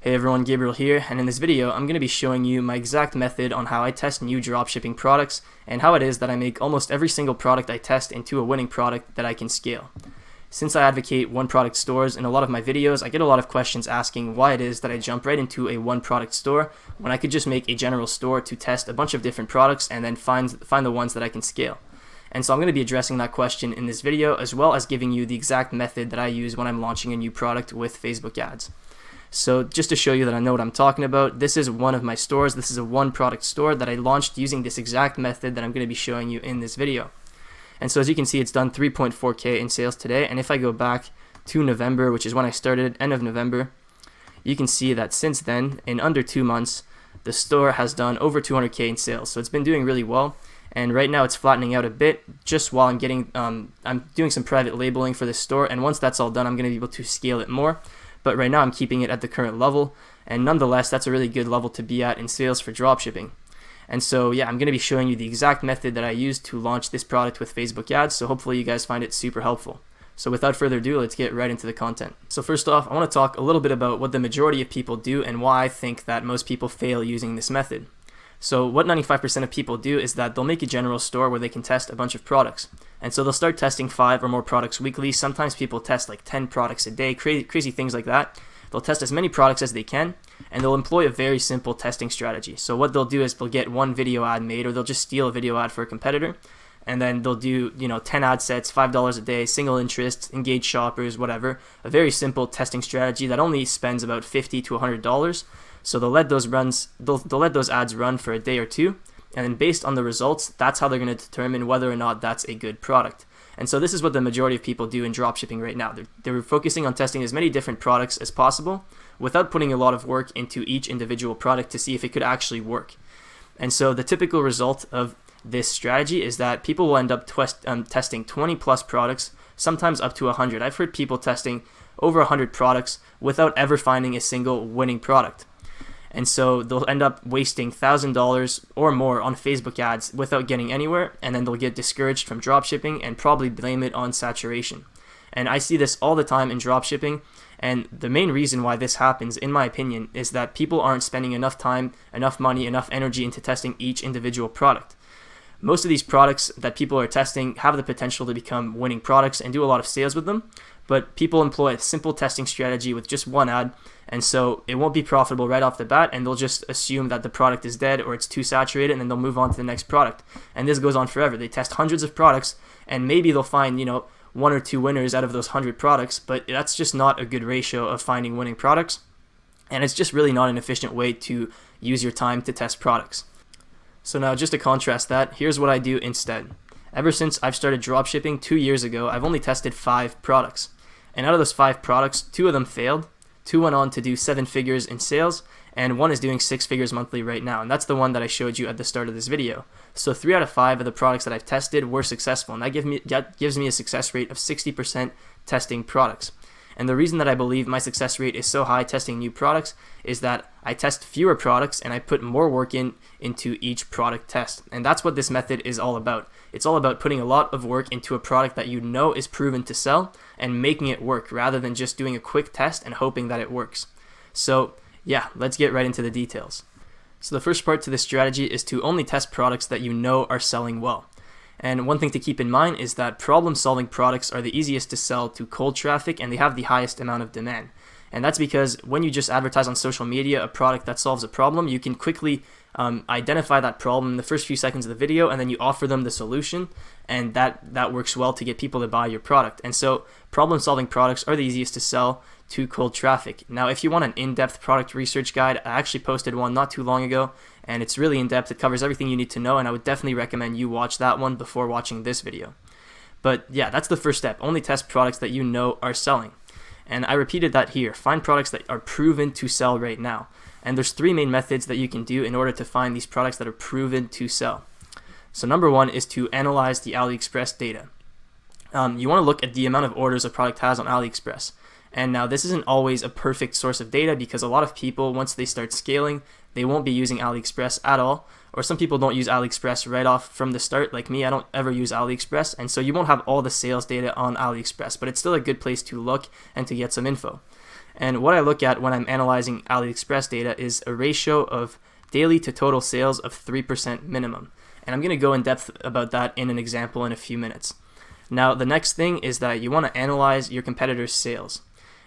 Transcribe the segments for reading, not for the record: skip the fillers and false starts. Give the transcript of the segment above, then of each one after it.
Hey everyone, Gabriel here, and in this video I'm going to be showing you my exact method on how I test new dropshipping products and how it is that I make almost every single product I test into a winning product that I can scale. Since I advocate one product stores in a lot of my videos, I get a lot of questions asking why it is that I jump right into a one product store when I could just make a general store to test a bunch of different products and then find the ones that I can scale. And so I'm going to be addressing that question in this video, as well as giving you the exact method that I use when I'm launching a new product with Facebook ads. So just to show you that I know what I'm talking about, this is one of my stores. This is a one product store that I launched using this exact method that I'm going to be showing you in this video. And so as you can see, it's done 3.4K in sales today. And if I go back to November, which is when I started, end of November, you can see that since then, in under 2 months, the store has done over 200K in sales. So it's been doing really well. And right now it's flattening out a bit just while I'm doing some private labeling for this store. And once that's all done, I'm going to be able to scale it more. But right now I'm keeping it at the current level, and nonetheless that's a really good level to be at in sales for dropshipping. And so yeah, I'm going to be showing you the exact method that I used to launch this product with Facebook ads, so hopefully you guys find it super helpful. So without further ado, let's get right into the content. So first off, I want to talk a little bit about what the majority of people do and why I think that most people fail using this method. So what 95% of people do is that they'll make a general store where they can test a bunch of products. And so they'll start testing 5 or more products weekly. Sometimes people test like 10 products a day, crazy things like that. They'll test as many products as they can, and they'll employ a very simple testing strategy. So what they'll do is they'll get one video ad made, or they'll just steal a video ad for a competitor, and then they'll do 10 ad sets, $5 a day, single interest, engage shoppers, whatever. A very simple testing strategy that only spends about $50 to $100. So they'll let those ads run for a day or two, and then based on the results, that's how they're going to determine whether or not that's a good product. And so this is what the majority of people do in dropshipping right now. They're focusing on testing as many different products as possible without putting a lot of work into each individual product to see if it could actually work. And so the typical result of this strategy is that people will end up testing 20 plus products, sometimes up to 100. I've heard people testing over 100 products without ever finding a single winning product. And so they'll end up wasting $1,000 or more on Facebook ads without getting anywhere, and then they'll get discouraged from dropshipping and probably blame it on saturation. And I see this all the time in dropshipping, and the main reason why this happens, in my opinion, is that people aren't spending enough time, enough money, enough energy into testing each individual product. Most of these products that people are testing have the potential to become winning products and do a lot of sales with them, but people employ a simple testing strategy with just one ad, and so it won't be profitable right off the bat, and they'll just assume that the product is dead or it's too saturated, and then they'll move on to the next product. And this goes on forever. They test hundreds of products, and maybe they'll find, 1 or 2 winners out of those 100 products, but that's just not a good ratio of finding winning products, and it's just really not an efficient way to use your time to test products. So now, just to contrast that, here's what I do instead. Ever since I've started dropshipping 2 years ago, I've only tested 5 products. And out of those 5 products, 2 of them failed, 2 went on to do 7 figures in sales, and 1 is doing 6 figures monthly right now. And that's the one that I showed you at the start of this video. So 3 out of 5 of the products that I've tested were successful, and that gives me a success rate of 60% testing products. And the reason that I believe my success rate is so high testing new products is that I test fewer products and I put more work into each product test. And that's what this method is all about. It's all about putting a lot of work into a product that you know is proven to sell and making it work rather than just doing a quick test and hoping that it works. So yeah, let's get right into the details. So the first part to this strategy is to only test products that you know are selling well. And one thing to keep in mind is that problem-solving products are the easiest to sell to cold traffic, and they have the highest amount of demand. And that's because when you just advertise on social media a product that solves a problem, you can quickly identify that problem in the first few seconds of the video, and then you offer them the solution, and that works well to get people to buy your product. And so problem-solving products are the easiest to sell to cold traffic. Now, if you want an in-depth product research guide, I actually posted one not too long ago, and it's really in-depth. It covers everything you need to know, and I would definitely recommend you watch that one before watching this video. But yeah, that's the first step. Only test products that you know are selling. And I repeated that here. Find products that are proven to sell right now. And there's 3 main methods that you can do in order to find these products that are proven to sell. So number 1 is to analyze the AliExpress data. You want to look at the amount of orders a product has on AliExpress. And now this isn't always a perfect source of data because a lot of people, once they start scaling, they won't be using AliExpress at all. Or some people don't use AliExpress right off from the start. Like me, I don't ever use AliExpress. And so you won't have all the sales data on AliExpress, but it's still a good place to look and to get some info. And what I look at when I'm analyzing AliExpress data is a ratio of daily to total sales of 3% minimum. And I'm going to go in depth about that in an example in a few minutes. Now, the next thing is that you want to analyze your competitors' sales.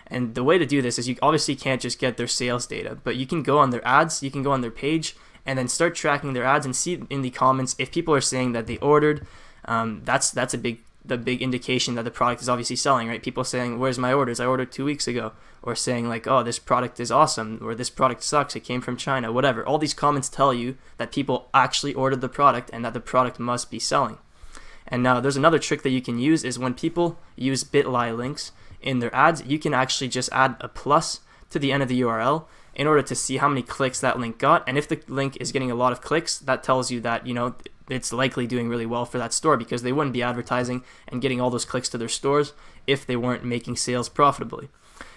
And the way to do this is you obviously can't just get their sales data, but you can go on their ads, you can go on their page, and then start tracking their ads and see in the comments if people are saying that they ordered. That's the big indication that the product is obviously selling, right? People saying, "Where's my orders? I ordered 2 weeks ago," or saying like, "Oh, this product is awesome," or "This product sucks. It came from China," whatever. All these comments tell you that people actually ordered the product and that the product must be selling. And now there's another trick that you can use is when people use bit.ly links in their ads, you can actually just add a plus to the end of the URL in order to see how many clicks that link got. And if the link is getting a lot of clicks, that tells you that, it's likely doing really well for that store, because they wouldn't be advertising and getting all those clicks to their stores if they weren't making sales profitably.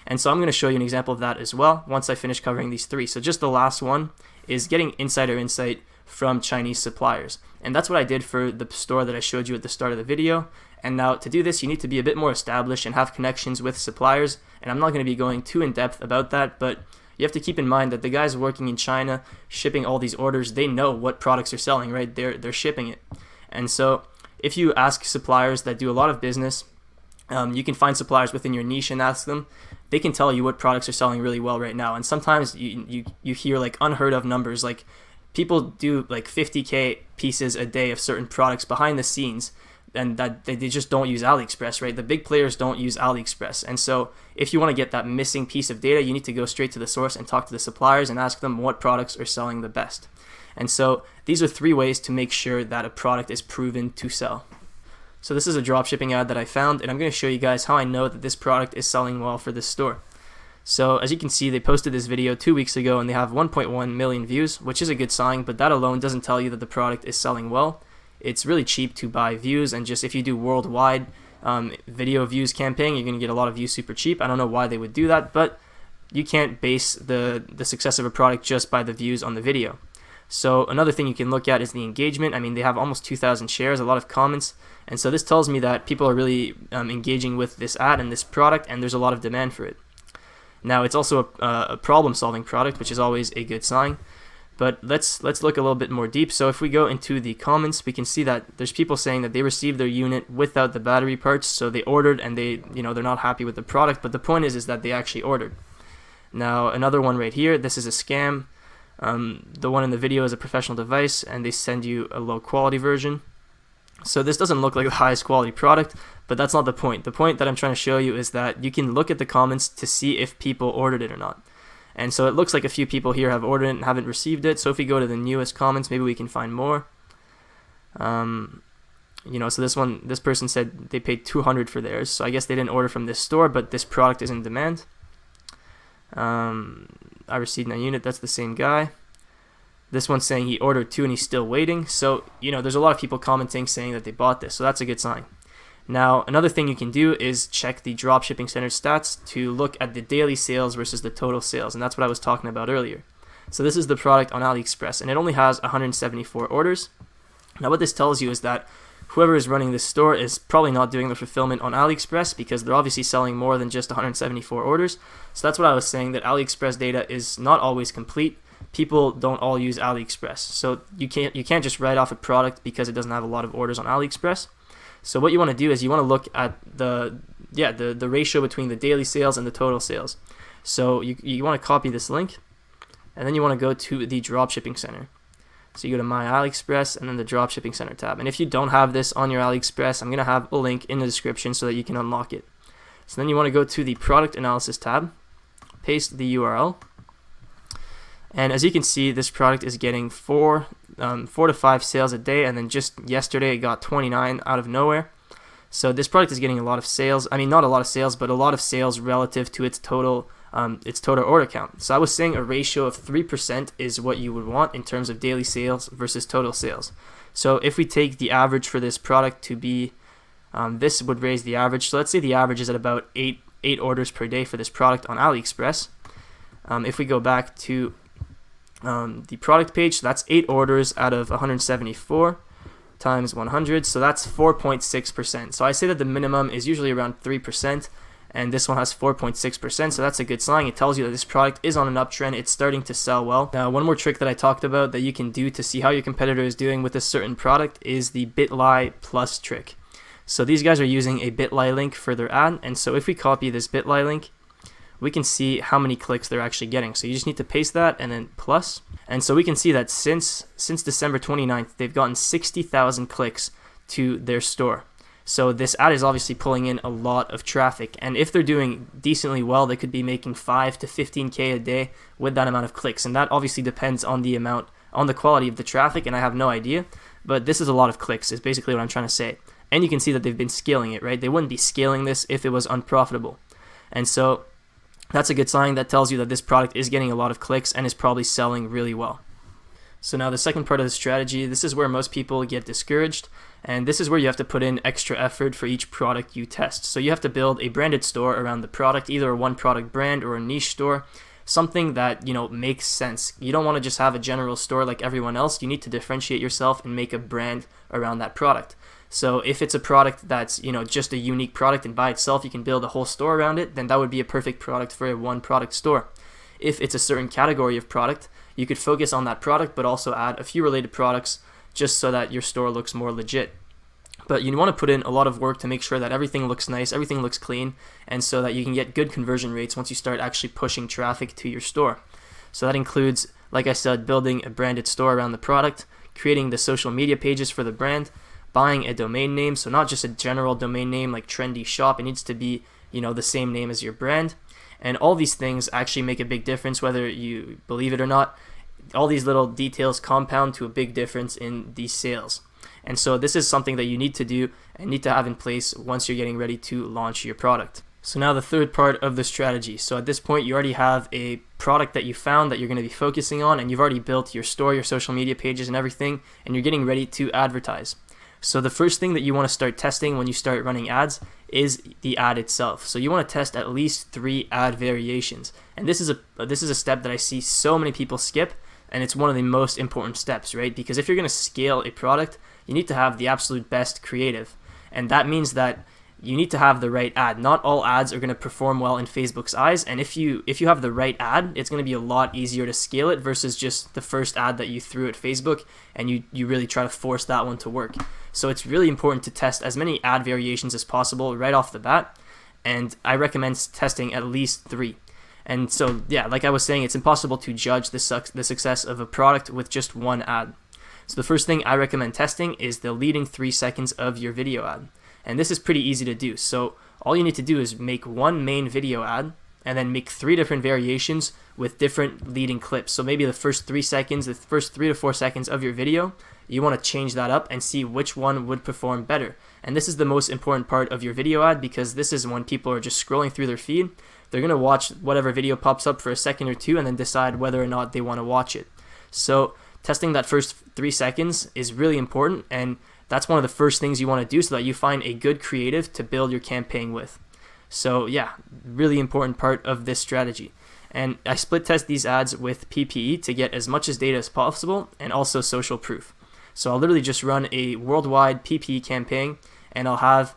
And so I'm going to show you an example of that as well once I finish covering these three. So just the last one is getting insider insight from Chinese suppliers. And that's what I did for the store that I showed you at the start of the video. And now to do this, you need to be a bit more established and have connections with suppliers. And I'm not going to be going too in depth about that, but you have to keep in mind that the guys working in China shipping all these orders, they know what products are selling, right? They're shipping it. And so if you ask suppliers that do a lot of business, you can find suppliers within your niche and ask them. They can tell you what products are selling really well right now. And sometimes you hear like unheard of numbers, like people do like 50K pieces a day of certain products behind the scenes, and that they just don't use AliExpress, right? The big players don't use AliExpress. And so if you want to get that missing piece of data, you need to go straight to the source and talk to the suppliers and ask them what products are selling the best. And so these are 3 ways to make sure that a product is proven to sell. So this is a dropshipping ad that I found, and I'm going to show you guys how I know that this product is selling well for this store. So as you can see, they posted this video 2 weeks ago and they have 1.1 million views, which is a good sign, but that alone doesn't tell you that the product is selling well. It's really cheap to buy views, and just if you do worldwide video views campaign, you're going to get a lot of views super cheap. I don't know why they would do that, but you can't base the success of a product just by the views on the video. So another thing you can look at is the engagement. I mean, they have almost 2,000 shares, a lot of comments, and so this tells me that people are really engaging with this ad and this product, and there's a lot of demand for it. Now, it's also a problem-solving product, which is always a good sign. But let's look a little bit more deep. So if we go into the comments, we can see that there's people saying that they received their unit without the battery parts, so they ordered and they're not happy with the product. But the point is that they actually ordered. Now another one right here, this is a scam. The one in the video is a professional device, and they send you a low quality version. So this doesn't look like the highest quality product, but that's not the point. The point that I'm trying to show you is that you can look at the comments to see if people ordered it or not. And so it looks like a few people here have ordered it and haven't received it. So if we go to the newest comments, maybe we can find more. So this person said they paid $200 for theirs. So I guess they didn't order from this store, but this product is in demand. I received my unit. That's the same guy. This one's saying he ordered 2 and he's still waiting. So, there's a lot of people commenting saying that they bought this. So that's a good sign. Now, another thing you can do is check the Dropshipping Center stats to look at the daily sales versus the total sales, and that's what I was talking about earlier. So this is the product on AliExpress, and it only has 174 orders. Now what this tells you is that whoever is running this store is probably not doing the fulfillment on AliExpress, because they're obviously selling more than just 174 orders. So that's what I was saying, that AliExpress data is not always complete. People don't all use AliExpress, so you can't just write off a product because it doesn't have a lot of orders on AliExpress. So what you want to do is you want to look at the ratio between the daily sales and the total sales. So you want to copy this link, and then you want to go to the Dropshipping Center. So you go to My AliExpress and then the Dropshipping Center tab. And if you don't have this on your AliExpress, I'm going to have a link in the description so that you can unlock it. So then you want to go to the Product Analysis tab, paste the URL, and as you can see, this product is getting 4 to 5 sales a day, and then just yesterday it got 29 out of nowhere. So this product is getting a lot of sales. I mean, not a lot of sales, but a lot of sales relative to its total order count. So I was saying a ratio of 3% is what you would want in terms of daily sales versus total sales. So if we take the average for this product to be, this would raise the average. So let's say the average is at about 8 orders per day for this product on AliExpress. If we go back to the product page, so that's 8 orders out of 174 times 100, so that's 4.6%. So I say that the minimum is usually around 3%, and this one has 4.6%, so that's a good sign. It tells you that this product is on an uptrend. It's starting to sell well. Now, one more trick that I talked about that you can do to see how your competitor is doing with a certain product is the Bitly plus trick. So these guys are using a Bitly link for their ad, and so if we copy this Bitly link, we can see how many clicks they're actually getting. So you just need to paste that and then plus. And so we can see that since December 29th, they've gotten 60,000 clicks to their store. So this ad is obviously pulling in a lot of traffic. And if they're doing decently well, they could be making 5 to 15K a day with that amount of clicks. And that obviously depends on the quality of the traffic, and I have no idea. But this is a lot of clicks, is basically what I'm trying to say. And you can see that they've been scaling it, right? They wouldn't be scaling this if it was unprofitable. And so that's a good sign. That tells you that this product is getting a lot of clicks and is probably selling really well. So now the second part of the strategy, this is where most people get discouraged, and this is where you have to put in extra effort for each product you test. So you have to build a branded store around the product, either a one product brand or a niche store, something that, you know, makes sense. You don't want to just have a general store like everyone else. You need to differentiate yourself and make a brand around that product. So if it's a product that's, you know, just a unique product and by itself you can build a whole store around it, then that would be a perfect product for a one product store. If it's a certain category of product, you could focus on that product but also add a few related products just so that your store looks more legit. But you want to put in a lot of work to make sure that everything looks nice, everything looks clean, and so that you can get good conversion rates once you start actually pushing traffic to your store. So that includes, like I said, building a branded store around the product, creating the social media pages for the brand, buying a domain name, so not just a general domain name like trendy shop. It needs to be, you know, the same name as your brand. And all these things actually make a big difference, whether you believe it or not. All these little details compound to a big difference in these sales. And so this is something that you need to do and need to have in place once you're getting ready to launch your product. So now the third part of the strategy. So at this point you already have a product that you found that you're going to be focusing on, and you've already built your store, your social media pages and everything, and you're getting ready to advertise. So the first thing that you want to start testing when you start running ads is the ad itself. So you want to test at least 3 ad variations. And this is a step that I see so many people skip, and it's one of the most important steps, right? Because if you're going to scale a product, you need to have the absolute best creative. And that means that you need to have the right ad. Not all ads are going to perform well in Facebook's eyes, and if you have the right ad, it's going to be a lot easier to scale it versus just the first ad that you threw at Facebook and you really try to force that one to work. So it's really important to test as many ad variations as possible right off the bat, and I recommend testing at least 3. And so yeah, like I was saying, it's impossible to judge the success of a product with just one ad. So the first thing I recommend testing is the leading 3 seconds of your video ad. And this is pretty easy to do. So all you need to do is make one main video ad and then make 3 different variations with different leading clips. So maybe the first 3 seconds, the first 3 to 4 seconds of your video, you want to change that up and see which one would perform better. And this is the most important part of your video ad, because this is when people are just scrolling through their feed. They're going to watch whatever video pops up for a second or 2 and then decide whether or not they want to watch it. So testing that first 3 seconds is really important, and that's one of the first things you want to do so that you find a good creative to build your campaign with. So yeah, really important part of this strategy. And I split test these ads with PPE to get as much as data as possible, and also social proof. So I'll literally just run a worldwide PPE campaign, and I'll have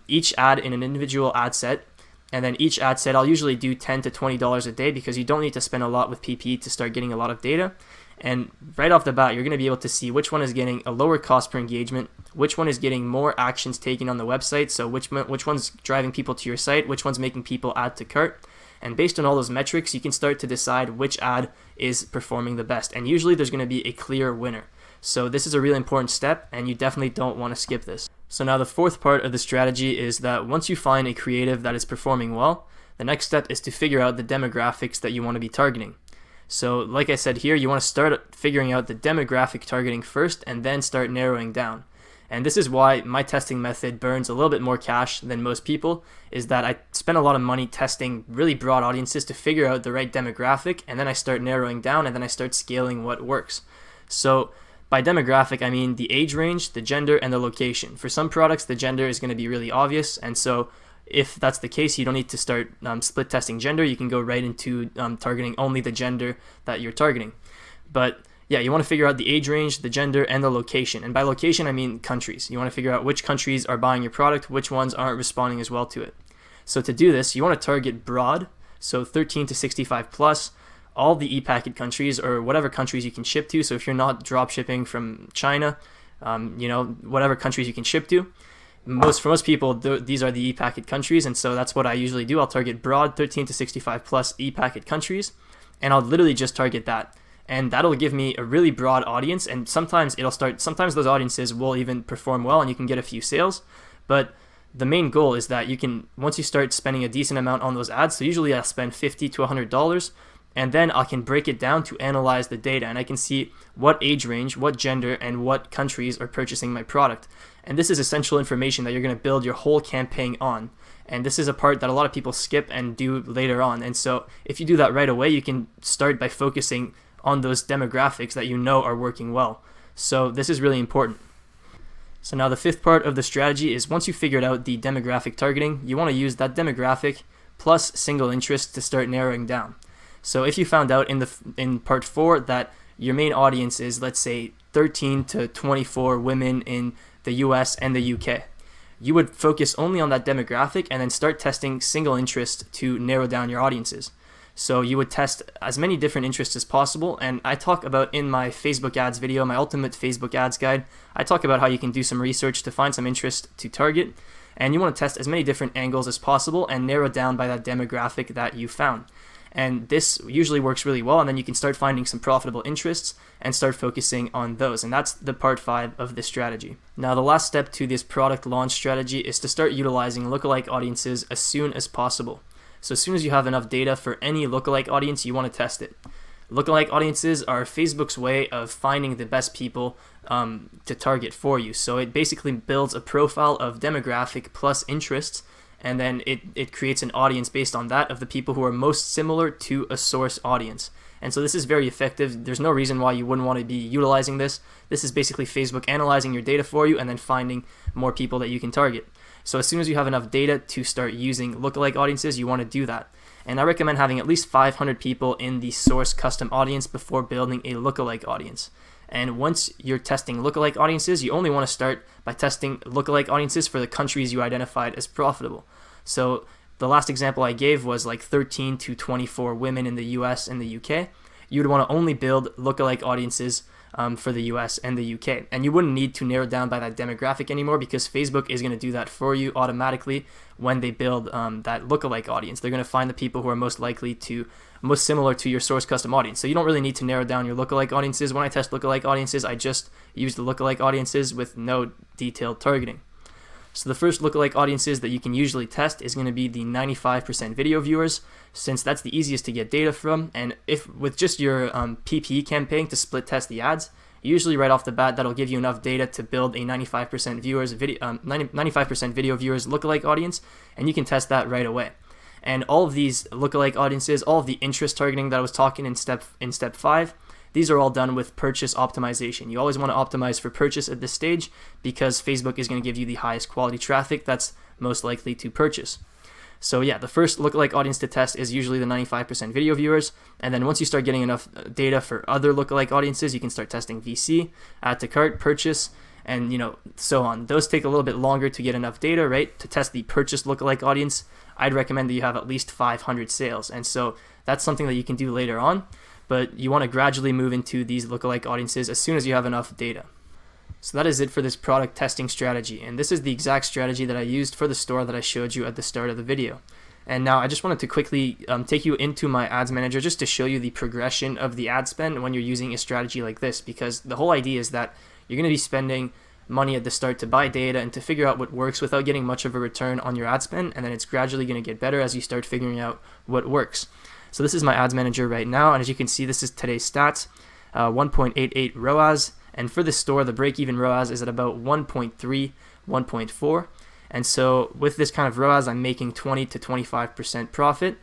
each ad in an individual ad set. And then each ad set, I'll usually do $10 to $20 a day, because you don't need to spend a lot with PPE to start getting a lot of data. And right off the bat, you're going to be able to see which one is getting a lower cost per engagement, which one is getting more actions taken on the website, so which one's driving people to your site, which one's making people add to cart. And based on all those metrics, you can start to decide which ad is performing the best. And usually there's going to be a clear winner. So this is a really important step, and you definitely don't want to skip this. So now the fourth part of the strategy is that once you find a creative that is performing well, the next step is to figure out the demographics that you want to be targeting. So like I said here, you want to start figuring out the demographic targeting first and then start narrowing down. And this is why my testing method burns a little bit more cash than most people, is that I spend a lot of money testing really broad audiences to figure out the right demographic, and then I start narrowing down, and then I start scaling what works. So by demographic, I mean the age range, the gender, and the location. For some products, the gender is going to be really obvious, and so if that's the case, you don't need to start split testing gender. You can go right into targeting only the gender that you're targeting. But yeah, you want to figure out the age range, the gender, and the location. And by location, I mean countries. You want to figure out which countries are buying your product, which ones aren't responding as well to it. So to do this, you want to target broad, so 13 to 65 plus, all the e-packet countries or whatever countries you can ship to. So if you're not drop shipping from China, whatever countries you can ship to. For most people, these are the e-packet countries, and so that's what I usually do. I'll target broad 13 to 65 plus e-packet countries, and I'll literally just target that. And that'll give me a really broad audience, and sometimes those audiences will even perform well and you can get a few sales. But the main goal is that once you start spending a decent amount on those ads, so usually I spend $50 to $100, and then I can break it down to analyze the data, and I can see what age range, what gender, and what countries are purchasing my product. And this is essential information that you're going to build your whole campaign on. And this is a part that a lot of people skip and do later on. And so if you do that right away, you can start by focusing on those demographics that you know are working well. So this is really important. So now the fifth part of the strategy is, once you figured out the demographic targeting, you want to use that demographic plus single interest to start narrowing down. So if you found out in part 4 that your main audience is, let's say, 13 to 24 women in the US and the UK, you would focus only on that demographic and then start testing single interest to narrow down your audiences. So you would test as many different interests as possible, and I talk about in my Facebook ads video, my ultimate Facebook ads guide, I talk about how you can do some research to find some interest to target, and you want to test as many different angles as possible and narrow down by that demographic that you found. And this usually works really well, and then you can start finding some profitable interests and start focusing on those. And that's the part 5 of this strategy. Now, the last step to this product launch strategy is to start utilizing lookalike audiences as soon as possible. So as soon as you have enough data for any lookalike audience, you want to test it. Lookalike audiences are Facebook's way of finding the best people to target for you. So it basically builds a profile of demographic plus interests, and then it creates an audience based on that of the people who are most similar to a source audience. And so this is very effective. There's no reason why you wouldn't want to be utilizing this. This is basically Facebook analyzing your data for you and then finding more people that you can target. So as soon as you have enough data to start using lookalike audiences, you want to do that. And I recommend having at least 500 people in the source custom audience before building a lookalike audience. And once you're testing lookalike audiences, you only want to start by testing lookalike audiences for the countries you identified as profitable. So the last example I gave was like 13 to 24 women in the US and the UK. You would want to only build lookalike audiences for the US and the UK. And you wouldn't need to narrow down by that demographic anymore, because Facebook is going to do that for you automatically when they build that lookalike audience. They're going to find the people who are most similar to your source custom audience. So you don't really need to narrow down your lookalike audiences. When I test lookalike audiences, I just use the lookalike audiences with no detailed targeting. So the first lookalike audiences that you can usually test is going to be the 95% video viewers, since that's the easiest to get data from. And if with just your PPE campaign to split test the ads, usually right off the bat that'll give you enough data to build a 95% video viewers lookalike audience, and you can test that right away. And all of these lookalike audiences, all of the interest targeting that I was talking in step 5, these are all done with purchase optimization. You always want to optimize for purchase at this stage, because Facebook is going to give you the highest quality traffic that's most likely to purchase. So yeah, the first lookalike audience to test is usually the 95% video viewers, and then once you start getting enough data for other lookalike audiences, you can start testing VC, add to cart, purchase, and so on. Those take a little bit longer to get enough data, right? To test the purchase lookalike audience, I'd recommend that you have at least 500 sales, and so that's something that you can do later on. But you want to gradually move into these lookalike audiences as soon as you have enough data. So that is it for this product testing strategy, and this is the exact strategy that I used for the store that I showed you at the start of the video. And now I just wanted to quickly take you into my ads manager just to show you the progression of the ad spend when you're using a strategy like this, because the whole idea is that you're going to be spending money at the start to buy data and to figure out what works without getting much of a return on your ad spend, and then it's gradually going to get better as you start figuring out what works. So this is my ads manager right now, and as you can see, this is today's stats, 1.88 ROAS, and for the store, the break-even ROAS is at about 1.3, 1.4, and so with this kind of ROAS, I'm making 20 to 25% profit,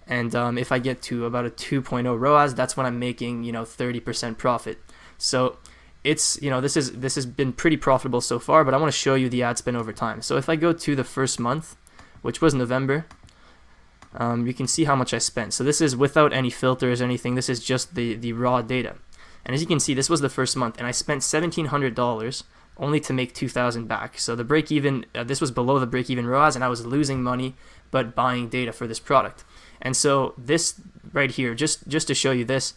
and if I get to about a 2.0 ROAS, that's when I'm making 30% profit. So it's this has been pretty profitable so far, but I want to show you the ad spend over time. So if I go to the first month, which was November, you can see how much I spent. So this is without any filters or anything. This is just the raw data. And as you can see, this was the first month, and I spent $1,700 only to make 2,000 back. So the break even, this was below the break even ROAS, and I was losing money but buying data for this product. And so this right here, just to show you this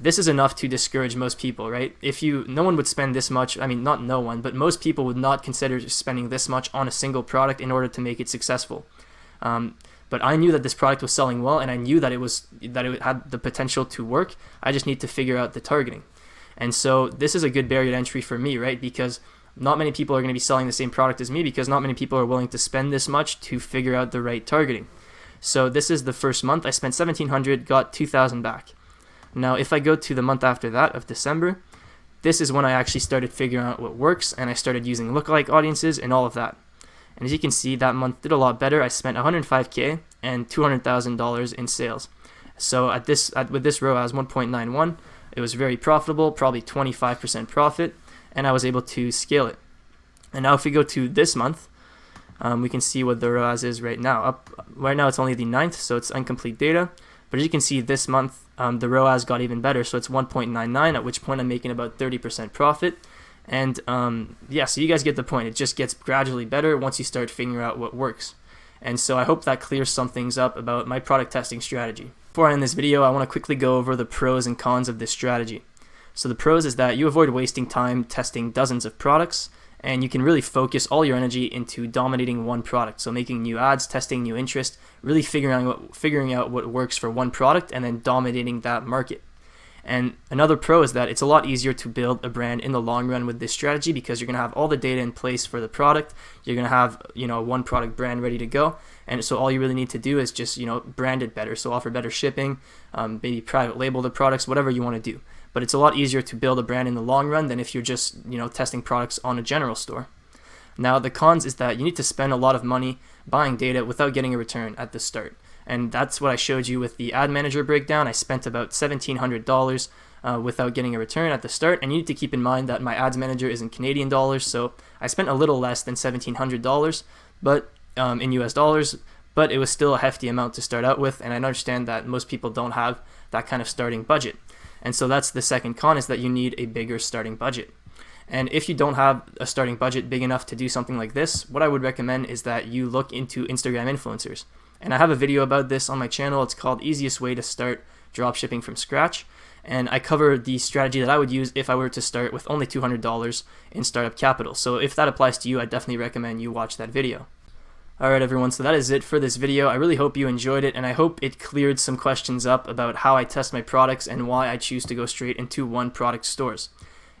is enough to discourage most people, right? No one would spend this much, I mean, not no one, but most people would not consider spending this much on a single product in order to make it successful. But I knew that this product was selling well, and I knew that it had the potential to work. I just need to figure out the targeting. And so this is a good barrier to entry for me, right? Because not many people are going to be selling the same product as me, because not many people are willing to spend this much to figure out the right targeting. So this is the first month. I spent $1,700, got 2,000 back. Now, if I go to the month after that of December, this is when I actually started figuring out what works, and I started using Lookalike Audiences and all of that. And as you can see, that month did a lot better. I spent $105K and $200,000 in sales. So with this ROAS 1.91, it was very profitable, probably 25% profit, and I was able to scale it. And now if we go to this month, we can see what the ROAS is right now. Right now it's only the 9th, so it's incomplete data. But as you can see, this month the ROAS got even better, so it's 1.99, at which point I'm making about 30% profit. And yeah, so you guys get the point. It just gets gradually better once you start figuring out what works. And so I hope that clears some things up about my product testing strategy. Before I end this video, I want to quickly go over the pros and cons of this strategy. So the pros is that you avoid wasting time testing dozens of products, and you can really focus all your energy into dominating one product. So making new ads, testing new interest, really figuring out what works for one product, and then dominating that market. And another pro is that it's a lot easier to build a brand in the long run with this strategy, because you're going to have all the data in place for the product. You're going to have, one product brand ready to go. And so all you really need to do is just, brand it better. So offer better shipping, maybe private label the products, whatever you want to do. But it's a lot easier to build a brand in the long run than if you're just, testing products on a general store. Now, the cons is that you need to spend a lot of money buying data without getting a return at the start. And that's what I showed you with the ad manager breakdown. I spent about $1,700 without getting a return at the start. And you need to keep in mind that my ads manager is in Canadian dollars, so I spent a little less than $1,700, but in US dollars, but it was still a hefty amount to start out with. And I understand that most people don't have that kind of starting budget. And so that's the second con, is that you need a bigger starting budget. And if you don't have a starting budget big enough to do something like this, what I would recommend is that you look into Instagram influencers. And I have a video about this on my channel. It's called Easiest Way to Start Dropshipping from Scratch. And I cover the strategy that I would use if I were to start with only $200 in startup capital. So if that applies to you, I definitely recommend you watch that video. Alright everyone, so that is it for this video. I really hope you enjoyed it, and I hope it cleared some questions up about how I test my products and why I choose to go straight into one product stores.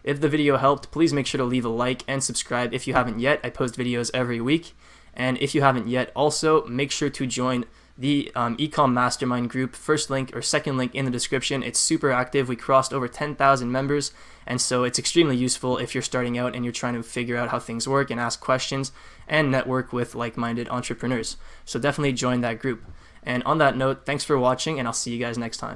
If the video helped, please make sure to leave a like and subscribe if you haven't yet. I post videos every week. And if you haven't yet, also make sure to join the Ecom Mastermind group. First link or second link in the description. It's super active. We crossed over 10,000 members, and so it's extremely useful if you're starting out and you're trying to figure out how things work and ask questions and network with like-minded entrepreneurs. So definitely join that group. And on that note, thanks for watching, and I'll see you guys next time.